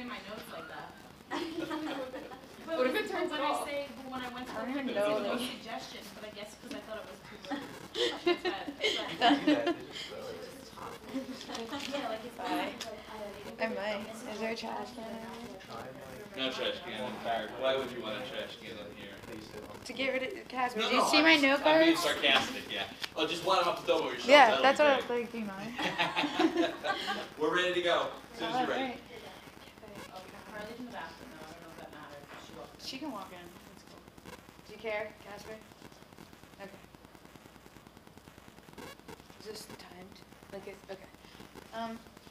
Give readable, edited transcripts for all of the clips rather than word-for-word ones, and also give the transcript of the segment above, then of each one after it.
my notes like that. What if it turns when it I off? say when I went to I don't the even there know, was no like- suggestions, but I guess because I thought it was too much. Yeah, like it's Bye. I might. Is there a trash can in No trash can in here. Why would you want a trash can in here? there? To get rid of Casper. No, Do you no, see my note I'm being cards? sarcastic, yeah. Oh, just one off the top of your shoulder. Yeah, that'll that's be what I great. was like. Do you mind? We're ready to go, as soon as you're ready. Alright. Carly's in the bathroom though. I don't know if that matters. She walked. She can walk in. That's cool. Do you care, Casper? Okay. Is this timed? Like it's okay.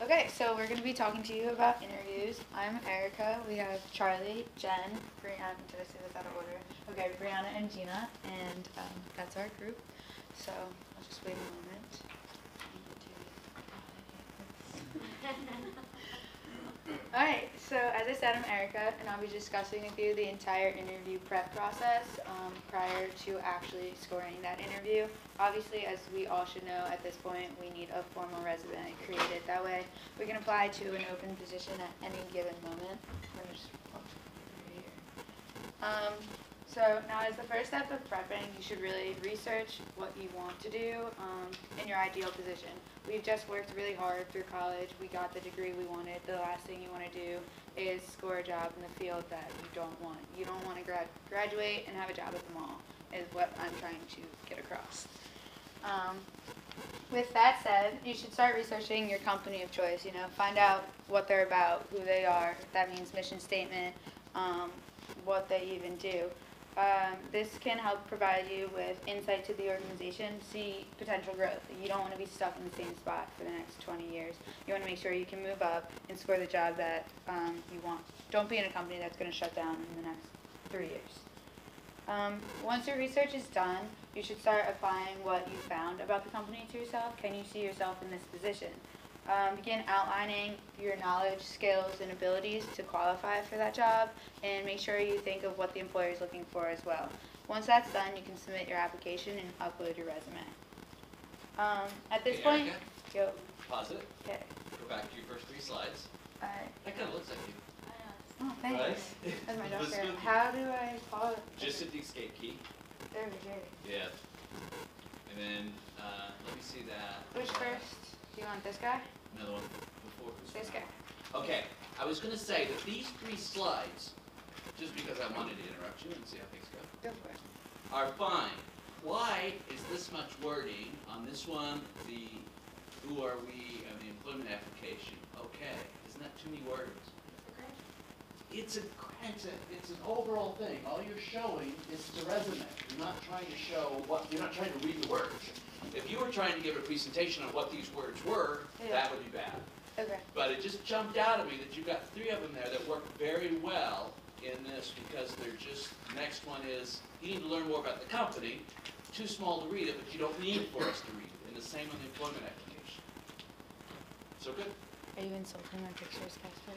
Okay, so we're gonna be talking to you about interviews. I'm Erica. We have Charlie, Jen, Brianna. Did I say this out of order? Okay, Brianna and Gina, and that's our group. So I'll just wait a moment. Alright, so as I said, I'm Erica, and I'll be discussing with you the entire interview prep process prior to actually scoring that interview. Obviously, as we all should know at this point, we need a formal resume created. That way, we can apply to an open position at any given moment. Let me just walk over here. So now as the first step of prepping, you should really research what you want to do in your ideal position. We've just worked really hard through college. We got the degree we wanted. The last thing you want to do is score a job in the field that you don't want. You don't want to graduate and have a job at the mall, is what I'm trying to get across. With that said, you should start researching your company of choice. You know, find out what they're about, who they are. If that means mission statement, what they even do. This can help provide you with insight to the organization, see potential growth. You don't want to be stuck in the same spot for the next 20 years. You want to make sure you can move up and score the job that you want. Don't be in a company that's going to shut down in the next 3 years. Once your research is done, you should start applying what you found about the company to yourself. Can you see yourself in this position? Begin outlining your knowledge, skills, and abilities to qualify for that job, and make sure you think of what the employer is looking for as well. Once that's done, you can submit your application and upload your resume. At this Hey, point, Erica? go. Pause it. Okay. Go back to your first 3 slides. Alright. That kind of looks like you. Oh, thanks. Right? That's my Looks doctor. good. How do I follow it? Just hit the escape key. There we go. Yeah. And then, let me see that. Which first? Do you want this guy? Another one before. This guy. Okay, I was going to say that these 3 slides, just because I wanted to interrupt you and see how things go, Go for it. are fine. Why is this much wording on this one, the who are we, and the employment application? Okay, isn't that too many words? It's an overall thing. All you're showing is the resume. You're not trying to show you're not trying to read the words. If you were trying to give a presentation on what these words were, that would be bad. Okay. But it just jumped out at me that you've got 3 of them there that work very well in this because they're just, the next one is, you need to learn more about the company. Too small to read it, but you don't need for us to read it. And the same on the employment application. So good? Are you insulting my pictures, Casper?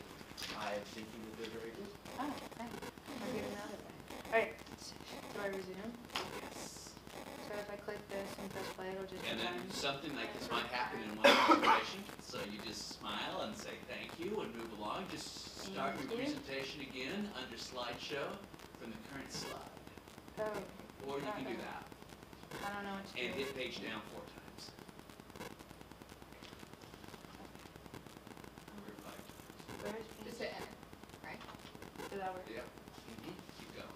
I think you did very good. Oh, thanks. I'll give it another way. Alright, do I resume? Yes. So if I click this and press play, it'll just And then return. something like this might happen in one presentation. So you just smile and say thank you and move along. Just start your Thank you. presentation again under slideshow from the current slide. Oh, Or you can do that. I don't know what to And do. hit page down 4 times. Or 5 times. Where's Just hit enter, right? Does that work? Yep. Keep going.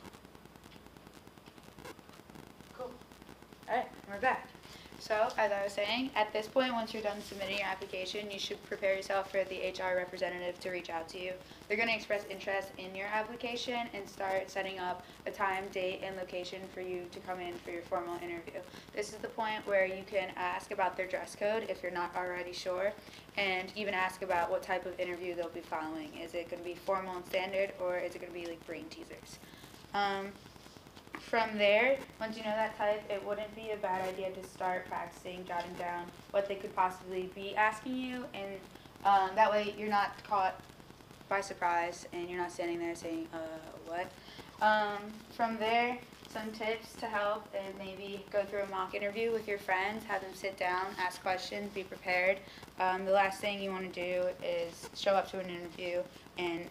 Cool. Alright, we're back. So, as I was saying, at this point, once you're done submitting your application, you should prepare yourself for the HR representative to reach out to you. They're going to express interest in your application and start setting up a time, date, and location for you to come in for your formal interview. This is the point where you can ask about their dress code if you're not already sure, and even ask about what type of interview they'll be following. Is it going to be formal and standard, or is it going to be like brain teasers? From there, once you know that type, it wouldn't be a bad idea to start practicing jotting down what they could possibly be asking you, and that way you're not caught by surprise and you're not standing there saying, what? From there, some tips to help is maybe go through a mock interview with your friends, have them sit down, ask questions, be prepared. The last thing you want to do is show up to an interview and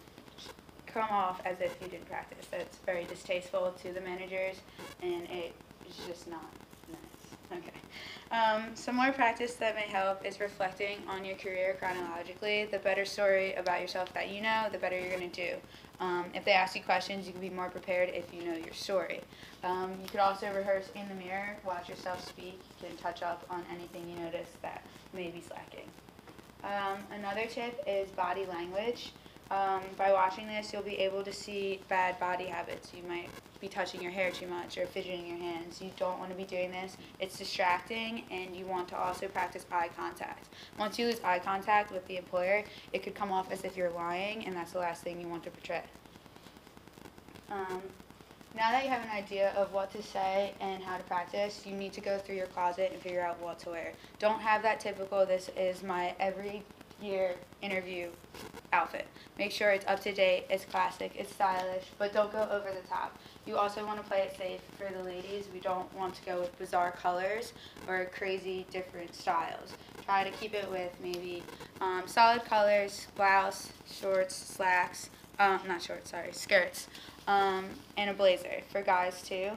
come off as if you didn't practice. That's very distasteful to the managers, and it's just not nice. Okay. Some more practice that may help is reflecting on your career chronologically. The better story about yourself that you know, the better you're going to do. If they ask you questions, you can be more prepared if you know your story. You could also rehearse in the mirror, watch yourself speak. You can touch up on anything you notice that may be slacking. Another tip is body language. By watching this, you'll be able to see bad body habits. You might be touching your hair too much or fidgeting your hands. You don't want to be doing this. It's distracting, and you want to also practice eye contact. Once you lose eye contact with the employer, it could come off as if you're lying, and that's the last thing you want to portray. Now that you have an idea of what to say and how to practice, you need to go through your closet and figure out what to wear. Don't have that typical, this is my every year interview outfit. Make sure it's up to date, it's classic, it's stylish, but don't go over the top. You also want to play it safe for the ladies. We don't want to go with bizarre colors or crazy different styles. Try to keep it with maybe solid colors, blouse, shorts, slacks, skirts, and a blazer. For guys too,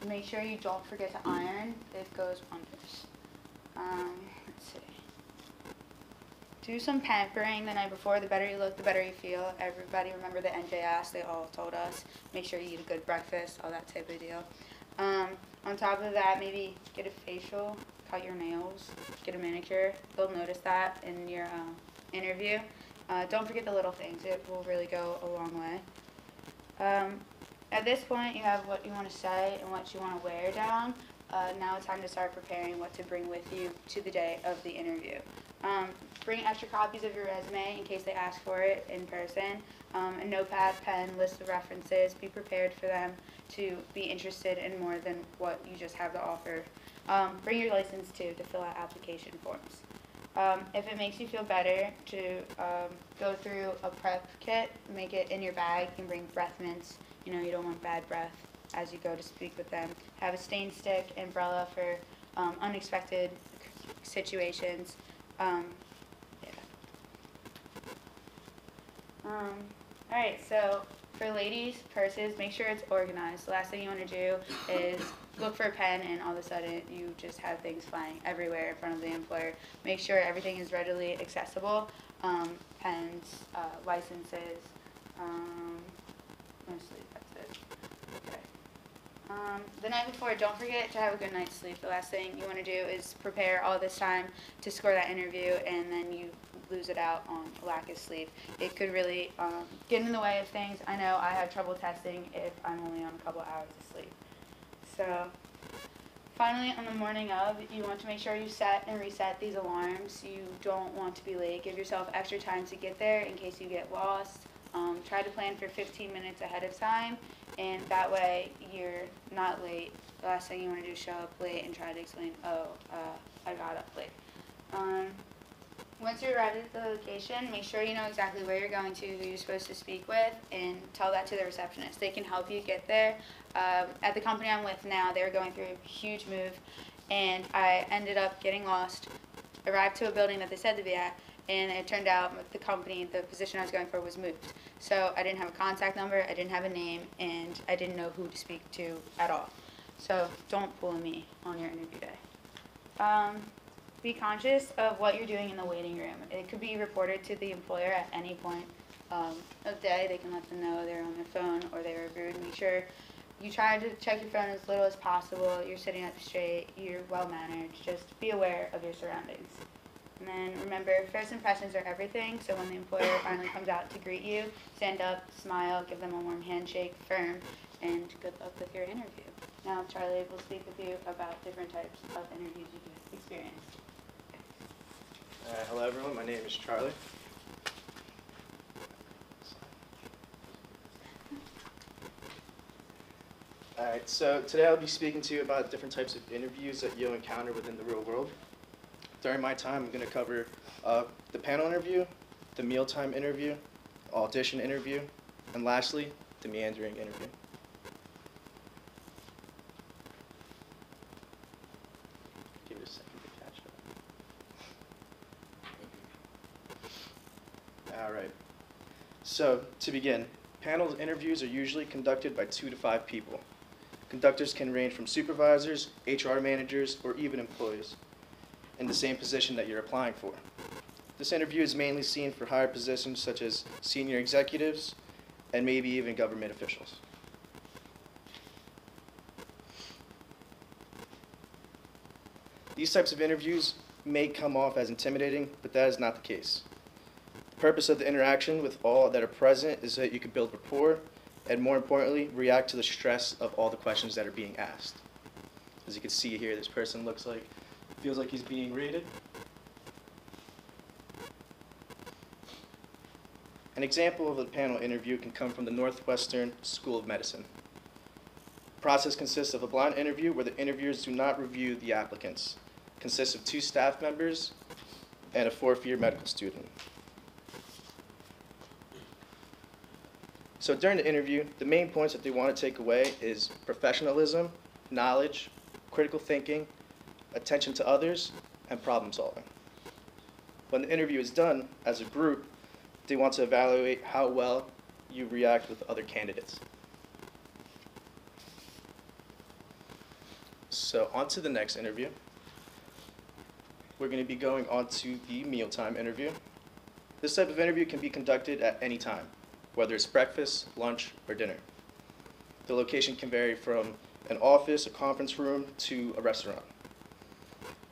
make sure you don't forget to iron. It goes wonders. Let's see. Do some pampering the night before. The better you look, the better you feel. Everybody remember the NJS, they all told us. Make sure you eat a good breakfast, all that type of deal. On top of that, maybe get a facial, cut your nails, get a manicure. They'll notice that in your interview. Don't forget the little things. It will really go a long way. At this point, you have what you want to say and what you want to wear down. Now it's time to start preparing what to bring with you to the day of the interview. Bring extra copies of your resume in case they ask for it in person. A notepad, pen, list of references. Be prepared for them to be interested in more than what you just have to offer. Bring your license too to fill out application forms. If it makes you feel better to go through a prep kit, make it in your bag. You can bring breath mints. You know, you don't want bad breath as you go to speak with them. Have a stain stick, umbrella for unexpected situations. Alright, so for ladies, purses, make sure it's organized. The last thing you want to do is look for a pen and all of a sudden you just have things flying everywhere in front of the employer. Make sure everything is readily accessible. Pens, licenses, mostly that's it. Okay. The night before, don't forget to have a good night's sleep. The last thing you want to do is prepare all this time to score that interview, and then you lose it out on lack of sleep. It could really get in the way of things. I know I have trouble testing if I'm only on a couple hours of sleep. So finally, on the morning of, you want to make sure you set and reset these alarms. You don't want to be late. Give yourself extra time to get there in case you get lost. Try to plan for 15 minutes ahead of time, and that way you're not late. The last thing you want to do is show up late and try to explain, I got up late. Once you arrive at the location, make sure you know exactly where you're going to, who you're supposed to speak with, and tell that to the receptionist. They can help you get there. At the company I'm with now, they were going through a huge move, and I ended up getting lost, arrived to a building that they said to be at, and it turned out the company, the position I was going for was moved. So I didn't have a contact number, I didn't have a name, and I didn't know who to speak to at all. So don't pull me on your interview day. Be conscious of what you're doing in the waiting room. It could be reported to the employer at any point of day. They can let them know they're on their phone or they were rude. Make sure you try to check your phone as little as possible. You're sitting up straight. You're well-mannered. Just be aware of your surroundings. And then remember, first impressions are everything. So when the employer finally comes out to greet you, stand up, smile, give them a warm handshake, firm, and good luck with your interview. Now Charlie will speak with you about different types of interviews you've experienced. Hello everyone, my name is Charlie. Alright, so today I'll be speaking to you about different types of interviews that you'll encounter within the real world. During my time, I'm going to cover the panel interview, the mealtime interview, audition interview, and lastly, the meandering interview. Give it a second to catch up. Alright, so to begin, Panel interviews are usually conducted by 2 to 5 people. Conductors can range from supervisors, HR managers, or even employees in the same position that you're applying for. This interview is mainly seen for higher positions such as senior executives and maybe even government officials. These types of interviews may come off as intimidating, but that is not the case. The purpose of the interaction with all that are present is that you can build rapport and, more importantly, react to the stress of all the questions that are being asked. As you can see here, this person feels like he's being rated. An example of a panel interview can come from the Northwestern School of Medicine. The process consists of a blind interview where the interviewers do not review the applicants. It consists of 2 staff members and a 4th-year medical student. So during the interview, the main points that they want to take away is professionalism, knowledge, critical thinking, attention to others, and problem solving. When the interview is done, as a group, they want to evaluate how well you react with other candidates. So on to the next interview. We're going to be going on to the mealtime interview. This type of interview can be conducted at any time, whether it's breakfast, lunch, or dinner. The location can vary from an office, a conference room, to a restaurant.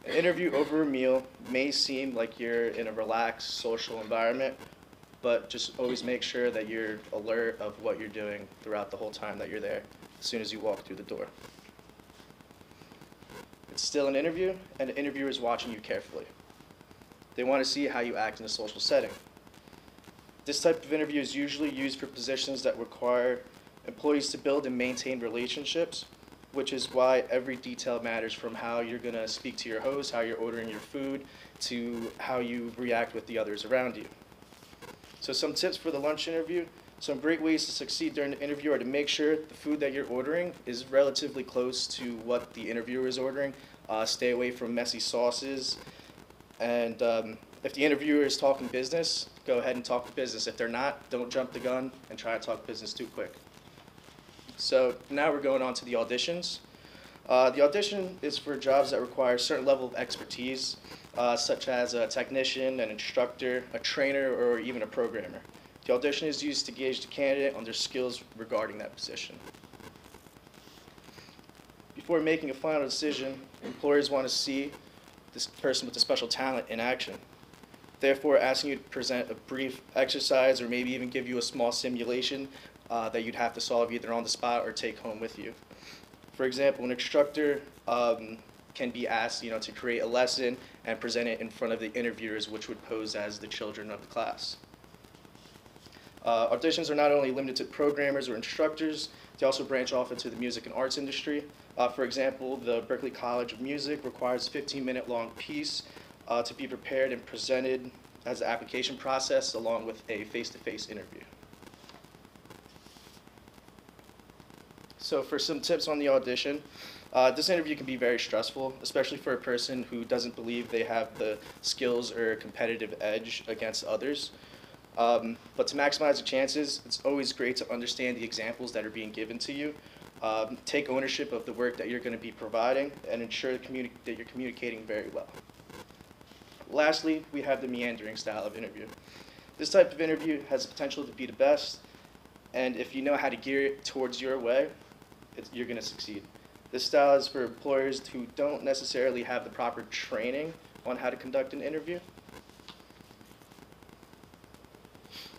An interview over a meal may seem like you're in a relaxed social environment, but just always make sure that you're alert of what you're doing throughout the whole time that you're there, as soon as you walk through the door. It's still an interview, and the interviewer is watching you carefully. They want to see how you act in a social setting. This type of interview is usually used for positions that require employees to build and maintain relationships, which is why every detail matters, from how you're going to speak to your host, how you're ordering your food, to how you react with the others around you. So some tips for the lunch interview. Some great ways to succeed during the interview are to make sure the food that you're ordering is relatively close to what the interviewer is ordering. Stay away from messy sauces. And if the interviewer is talking business, go ahead and talk business. If they're not, don't jump the gun and try to talk business too quick. So now we're going on to the auditions. The audition is for jobs that require a certain level of expertise, such as a technician, an instructor, a trainer, or even a programmer. The audition is used to gauge the candidate on their skills regarding that position. Before making a final decision, employers want to see this person with the special talent in action. Therefore, asking you to present a brief exercise or maybe even give you a small simulation that you'd have to solve either on the spot or take home with you. For example, an instructor can be asked, to create a lesson and present it in front of the interviewers, which would pose as the children of the class. Auditions are not only limited to programmers or instructors, they also branch off into the music and arts industry. For example, the Berklee College of Music requires a 15-minute long piece to be prepared and presented as an application process along with a face-to-face interview. So for some tips on the audition, this interview can be very stressful, especially for a person who doesn't believe they have the skills or a competitive edge against others. But to maximize the chances, it's always great to understand the examples that are being given to you. Take ownership of the work that you're going to be providing and ensure that you're communicating very well. Lastly, we have the meandering style of interview. This type of interview has the potential to be the best, and if you know how to gear it towards your way, you're going to succeed. This style is for employers who don't necessarily have the proper training on how to conduct an interview.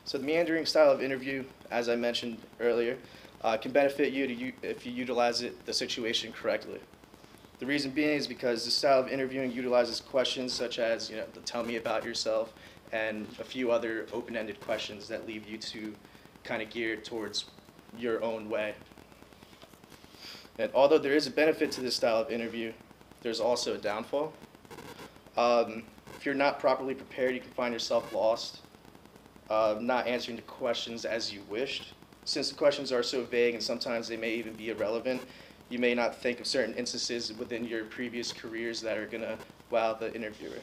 So the meandering style of interview, as I mentioned earlier, can benefit you if you utilize the situation correctly. The reason being is because this style of interviewing utilizes questions such as, tell me about yourself, and a few other open-ended questions that leave you to kind of gear towards your own way. And although there is a benefit to this style of interview, there's also a downfall. If you're not properly prepared, you can find yourself lost, not answering the questions as you wished. Since the questions are so vague and sometimes they may even be irrelevant, you may not think of certain instances within your previous careers that are going to wow the interviewer.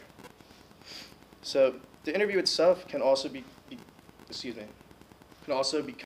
So the interview itself can also be